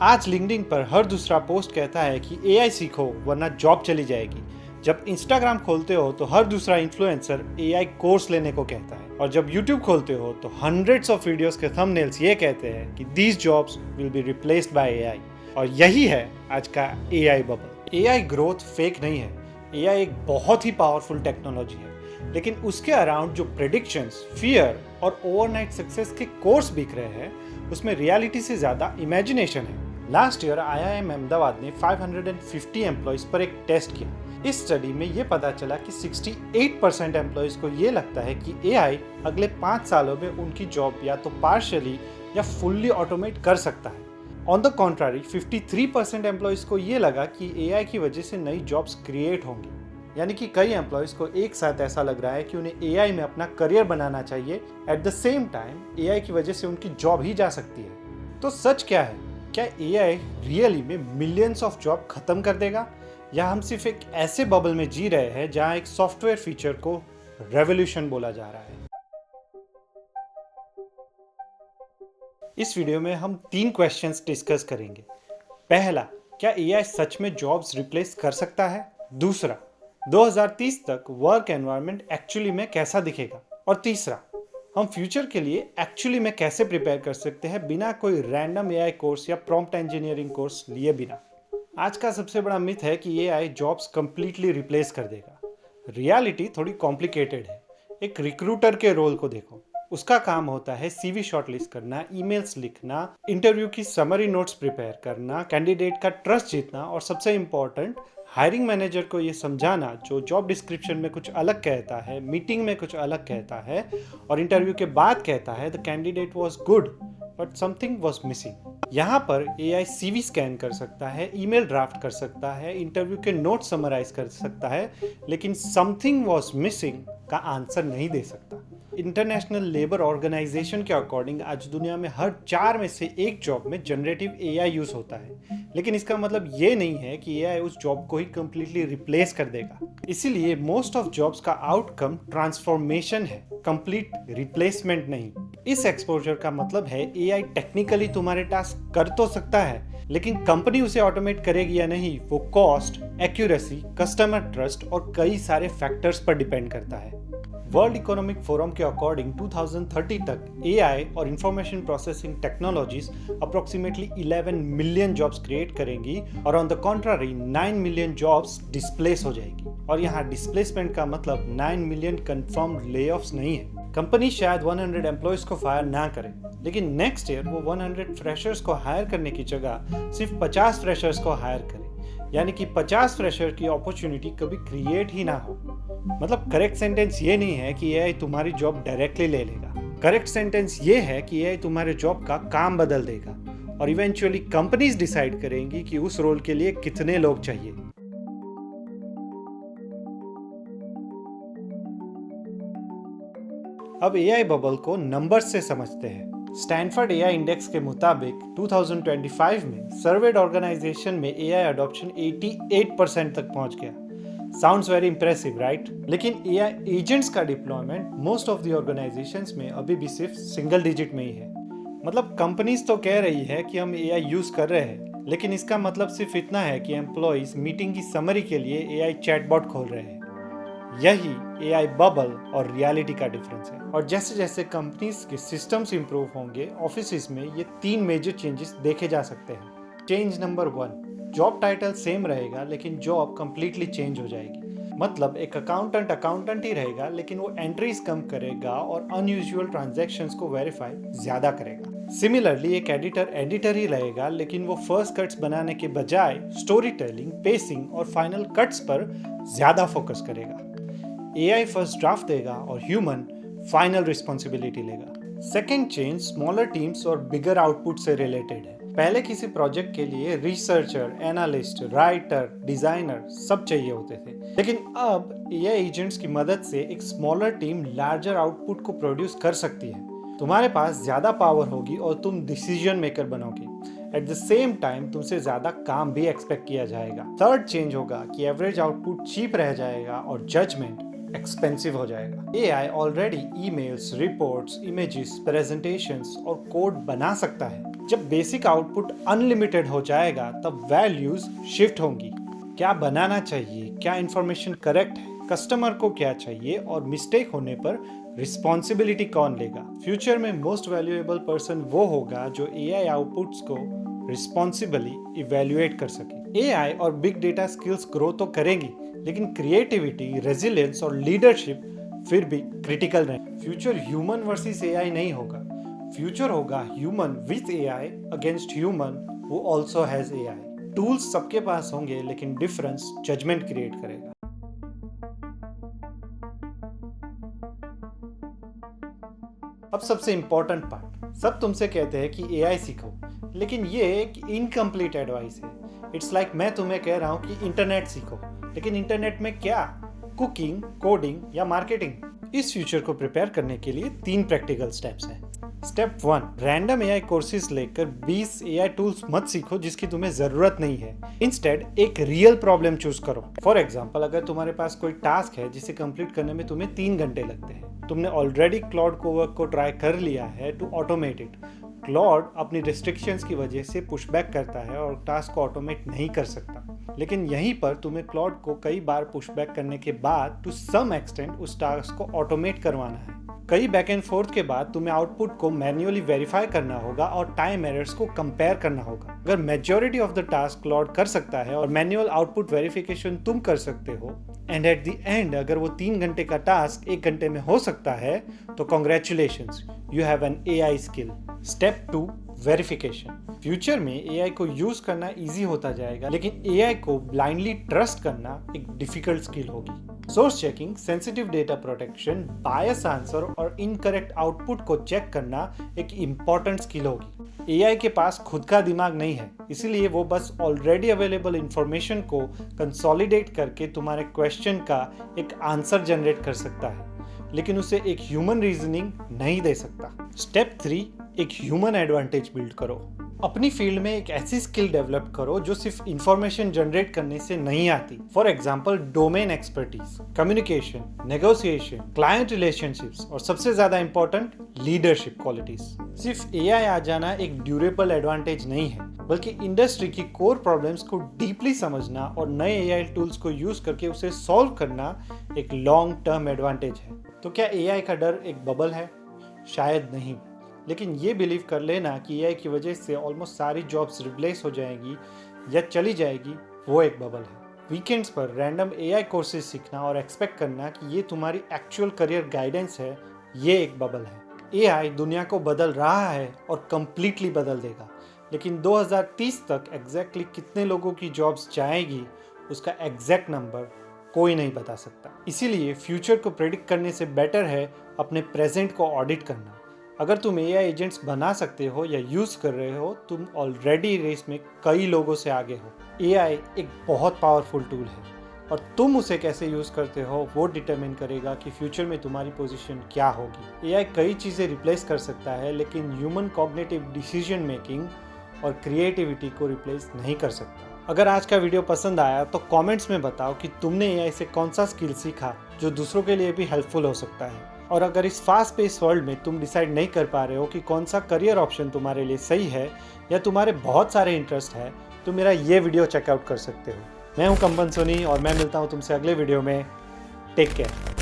आज लिंक्डइन पर हर दूसरा पोस्ट कहता है कि एआई सीखो वरना जॉब चली जाएगी। जब इंस्टाग्राम खोलते हो तो हर दूसरा इन्फ्लुएंसर एआई कोर्स लेने को कहता है, और जब यूट्यूब खोलते हो तो हंड्रेड्स ऑफ वीडियोस के थंबनेल्स ये कहते हैं कि these jobs will be replaced by AI. और यही है आज का AI bubble. AI growth fake नहीं है, एआई एक बहुत ही पावरफुल टेक्नोलॉजी है, लेकिन उसके अराउंड जो प्रेडिक्शंस, फियर और ओवरनाइट सक्सेस के कोर्स बिक रहे हैं उसमें रियलिटी से ज्यादा इमेजिनेशन है। लास्ट ईयर आईआईएम अहमदाबाद ने 550 एम्प्लॉयज पर एक टेस्ट किया। इस स्टडी में ये पता चला कि 68% एम्प्लॉयज को ये लगता है कि एआई अगले 5 सालों में उनकी जॉब या तो पार्शियली या फुल्ली ऑटोमेट कर सकता है। ऑन द कॉन्ट्रारी 53% एम्प्लॉयज को ये लगा कि एआई की वजह से नई जॉब्स क्रिएट होंगी। यानी कि कई एम्प्लॉयज को एक साथ ऐसा लग रहा है कि उन्हें एआई में अपना करियर बनाना चाहिए, at the same time AI की वजह से उनकी जॉब ही जा सकती है। तो सच क्या है? क्या एआई रियली में मिलियंस ऑफ जॉब खत्म कर देगा, या हम सिर्फ एक ऐसे बबल में जी रहे हैं जहां एक सॉफ्टवेयर फीचर को रेवोल्यूशन बोला जा रहा है? इस वीडियो में हम 3 क्वेश्चंस डिस्कस करेंगे। पहला, क्या एआई सच में जॉब्स रिप्लेस कर सकता है? दूसरा, 2030 तक वर्क एनवायरनमेंट एक्चुअली में कैसा दिखेगा? और तीसरा, हम फ्यूचर के लिए एक्चुअली में कैसे प्रिपेयर कर सकते हैं बिना कोई रैंडम एआई कोर्स या प्रॉम्प्ट इंजीनियरिंग कोर्स लिए बिना। आज का सबसे बड़ा मिथ है कि एआई जॉब्स कंप्लीटली रिप्लेस कर देगा। रियलिटी थोड़ी कॉम्प्लिकेटेड है। एक रिक्रूटर के रोल को देखो, उसका काम होता है सीवी शॉर्टलिस्ट करना, ईमेल्स लिखना, इंटरव्यू की समरी नोट्स प्रिपेयर करना, कैंडिडेट का ट्रस्ट जीतना, और सबसे इम्पोर्टेंट हायरिंग मैनेजर को ये समझाना जो जॉब डिस्क्रिप्शन में कुछ अलग कहता है, मीटिंग में कुछ अलग कहता है, और इंटरव्यू के बाद कहता है the candidate was good but something was missing. यहाँ पर एआई सीवी स्कैन कर सकता है, ईमेल ड्राफ्ट कर सकता है, इंटरव्यू के नोट समराइज कर सकता है, लेकिन समथिंग वाज मिसिंग का आंसर नहीं दे सकता। इंटरनेशनल लेबर ऑर्गेनाइजेशन के अकॉर्डिंग आज दुनिया में हर 4 में से 1 जॉब में जनरेटिव एआई यूज होता है, लेकिन इसका मतलब ये नहीं है कि एआई उस जॉब को ही कंप्लीटली रिप्लेस कर देगा। इसीलिए मोस्ट ऑफ जॉब्स का आउटकम ट्रांसफॉर्मेशन है, कंप्लीट रिप्लेसमेंट नहीं। इस एक्सपोजर का मतलब है एआई टेक्निकली तुम्हारे टास्क कर तो सकता है, लेकिन कंपनी उसे ऑटोमेट करेगी या नहीं वो कॉस्ट, एक्यूरेसी, कस्टमर ट्रस्ट और कई सारे फैक्टर्स पर डिपेंड करता है। वर्ल्ड इकोनॉमिक फोरम के अकॉर्डिंग 2030 तक एआई और information processing technologies approximately 11 million jobs create करेंगी, और on the contrary 9 million jobs displace हो जाएगी। और यहाँ डिस्प्लेसमेंट का मतलब 9 मिलियन कंफर्म्ड लेऑफ्स नहीं है। कंपनी शायद 100 एम्प्लॉयज को फायर ना करे, लेकिन नेक्स्ट ईयर वो 100 फ्रेशर्स को हायर करने की जगह सिर्फ 50 फ्रेशर्स को हायर करे, यानी कि 50 फ्रेशर की अपॉर्चुनिटी कभी क्रिएट ही ना हो। मतलब करेक्ट सेंटेंस ये नहीं है कि एआई तुम्हारी जॉब डायरेक्टली ले लेगा। करेक्ट सेंटेंस ये है कि एआई तुम्हारे जॉब का काम बदल देगा, और इवेंचुअली कंपनीज डिसाइड करेंगी कि उस रोल के लिए कितने लोग चाहिए। अब एआई बबल को नंबर्स से समझते हैं। स्टैनफोर्ड एआई इंडेक्स के मुताबिक 2025 में सर्वेड ऑर्गेनाइजेशन में एआई अडॉप्शन 88% तक पहुंच गया। Sounds very impressive, right? लेकिन एआई एजेंट्स का deployment most of the organisations में अभी भी सिर्फ सिंगल डिजिट में ही है। मतलब कंपनीज तो कह रही है कि हम एआई यूज कर रहे हैं, लेकिन इसका मतलब सिर्फ इतना है कि एम्प्लॉइज मीटिंग की समरी के लिए एआई चैटबॉट खोल रहे हैं। यही एआई बबल और रियलिटी का डिफरेंस है। और जैसे जैसे कंपनीज के सिस्टम्स इंप्रूव होंगे, ऑफिसेज में ये 3 मेजर चेंजेस देखे जा सकते हैं। Change number 1, job title same रहेगा लेकिन जॉब कंप्लीटली चेंज हो जाएगी। मतलब एक अकाउंटेंट ही रहेगा, लेकिन वो एंट्रीज कम करेगा और अनयूजुअल ट्रांजैक्शंस को वेरीफाई ज्यादा करेगा। सिमिलरली एक एडिटर ही रहेगा, लेकिन वो फर्स्ट कट्स बनाने के बजाय स्टोरी टेलिंग, पेसिंग और फाइनल कट्स पर ज्यादा फोकस करेगा। एआई फर्स्ट ड्राफ्ट देगा और ह्यूमन फाइनल रिस्पॉन्सिबिलिटी लेगा। सेकेंड चेंज स्मॉलर टीम्स और बिगर आउटपुट से रिलेटेड है। पहले किसी प्रोजेक्ट के लिए रिसर्चर, एनालिस्ट, राइटर, डिजाइनर सब चाहिए होते थे, लेकिन अब एआई एजेंट्स की मदद से एक स्मॉलर टीम लार्जर आउटपुट को प्रोड्यूस कर सकती है। तुम्हारे पास ज्यादा पावर होगी और तुम डिसीजन मेकर बनोगे। एट द सेम टाइम तुमसे ज्यादा काम भी एक्सपेक्ट किया जाएगा। थर्ड चेंज होगा कि एवरेज आउटपुट चीप रह जाएगा और जजमेंट एक्सपेंसिव हो जाएगा। AI already emails, reports, images, presentations और कोड बना सकता है। जब बेसिक आउटपुट अनलिमिटेड हो जाएगा तब वैल्यूज शिफ्ट होंगी। क्या बनाना चाहिए, क्या इंफॉर्मेशन करेक्ट है, कस्टमर को क्या चाहिए और मिस्टेक होने पर रिस्पॉन्सिबिलिटी कौन लेगा। फ्यूचर में मोस्ट वैल्यूएबल पर्सन वो होगा जो AI आउटपुट्स को रिस्पॉन्सिबली इवेल्युएट कर सके। AI और बिग डेटा स्किल्स ग्रो तो करेंगी, लेकिन क्रिएटिविटी, रेजिलियंस और लीडरशिप फिर भी क्रिटिकल रहें। फ्यूचर ह्यूमन वर्सेस AI नहीं होगा, फ्यूचर होगा human with AI against human who also has AI। Tools सबके पास होंगे, लेकिन डिफरेंस जजमेंट क्रिएट करेगा। अब सबसे इंपॉर्टेंट पार्ट, सब तुमसे कहते हैं कि AI सीखो, लेकिन ये एक इनकम्प्लीट एडवाइस है। इट्स लाइक मैं तुम्हें कह रहा हूँ कि इंटरनेट सीखो, लेकिन इंटरनेट में क्या? कुकिंग, कोडिंग या मार्केटिंग? इस फ्यूचर को प्रिपेयर करने के लिए 3 प्रैक्टिकल स्टेप्स हैं। स्टेप 1, रैंडम AI कोर्सेज लेकर 20 AI टूल्स मत सीखो जिसकी तुम्हें जरूरत नहीं है। इंस्टेड एक रियल प्रॉब्लम चूज करो। फॉर एग्जांपल, अगर तुम्हारे पास कोई टास्क है जिसे कंप्लीट करने में तुम्हें 3 घंटे लगते हैं, तुमने ऑलरेडी क्लाउड कोवर्क को ट्राई कर लिया है टू ऑटोमेट इट। क्लाउड अपनी रिस्ट्रिक्शंस की वजह से पुशबैक करता है और टास्क को ऑटोमेट नहीं कर सकता, लेकिन यहीं पर तुम्हें क्लाउड को कई बार पुशबैक करने के बाद टू सम एक्सटेंट उस टास्क को ऑटोमेट करवाना है। कई बैक एंड फोर्थ के बाद तुम्हें आउटपुट को मैन्युअली वेरीफाई करना होगा और टाइम एरर्स को कंपेयर करना होगा। अगर majority of the task cloud कर सकता है और मैन्युअल आउटपुट वेरिफिकेशन तुम कर सकते हो, एंड एट द एंड अगर वो 3 घंटे का टास्क 1 घंटे में हो सकता है, तो congratulations, you have an AI skill. Step 2, verification. Future में AI को यूज करना इजी होता जाएगा, लेकिन AI को ब्लाइंडली ट्रस्ट करना एक डिफिकल्ट स्किल होगी। Source checking, sensitive data protection, bias answer और इनकरेक्ट आउटपुट को चेक करना एक इम्पॉर्टेंट स्किल होगी। AI के पास खुद का दिमाग नहीं है, इसीलिए वो बस ऑलरेडी अवेलेबल इंफॉर्मेशन को कंसोलिडेट करके तुम्हारे क्वेश्चन का एक आंसर जनरेट कर सकता है, लेकिन उसे एक ह्यूमन रीजनिंग नहीं दे सकता। स्टेप 3, एक ह्यूमन एडवांटेज बिल्ड करो। अपनी फील्ड में एक ऐसी स्किल डेवलप करो जो सिर्फ इंफॉर्मेशन जनरेट करने से नहीं आती। For example, domain expertise, communication, negotiation, client relationships और सबसे ज्यादा इंपॉर्टेंट, लीडरशिप क्वालिटीज। सिर्फ AI आ जाना एक ड्यूरेबल एडवांटेज नहीं है, बल्कि इंडस्ट्री की कोर प्रॉब्लम्स को डीपली समझना और नए AI टूल्स को यूज करके उसे सॉल्व करना एक लॉन्ग टर्म एडवांटेज है। तो क्या AI का डर एक बबल है? शायद नहीं, लेकिन ये बिलीव कर लेना कि AI की वजह से ऑलमोस्ट सारी जॉब्स रिप्लेस हो जाएंगी या चली जाएगी, वो एक बबल है। वीकेंड्स पर रैंडम AI कोर्सेज सीखना और एक्सपेक्ट करना कि ये तुम्हारी एक्चुअल करियर गाइडेंस है, ये एक बबल है। AI दुनिया को बदल रहा है और कंप्लीटली बदल देगा, लेकिन 2030 तक एग्जैक्टली कितने लोगों की जॉब्स जाएगी उसका एग्जैक्ट नंबर कोई नहीं बता सकता। इसीलिए फ्यूचर को प्रेडिक्ट करने से बेटर है अपने प्रेजेंट को ऑडिट करना। अगर तुम AI एजेंट्स बना सकते हो या यूज कर रहे हो, तुम ऑलरेडी रेस में कई लोगों से आगे हो। AI एक बहुत पावरफुल टूल है और तुम उसे कैसे यूज करते हो वो डिटरमिन करेगा कि फ्यूचर में तुम्हारी पोजीशन क्या होगी। AI कई चीजें रिप्लेस कर सकता है, लेकिन ह्यूमन कॉग्निटिव डिसीजन मेकिंग और क्रिएटिविटी को रिप्लेस नहीं कर सकता। अगर आज का वीडियो पसंद आया तो कमेंट्स में बताओ कि तुमने AI से कौन सा स्किल सीखा जो दूसरों के लिए भी हेल्पफुल हो सकता है। और अगर इस फास्ट पेस वर्ल्ड में तुम डिसाइड नहीं कर पा रहे हो कि कौन सा करियर ऑप्शन तुम्हारे लिए सही है या तुम्हारे बहुत सारे इंटरेस्ट है, तो मेरा ये वीडियो चेकआउट कर सकते हो। मैं हूं कंपन सोनी और मैं मिलता हूं तुमसे अगले वीडियो में। Take care.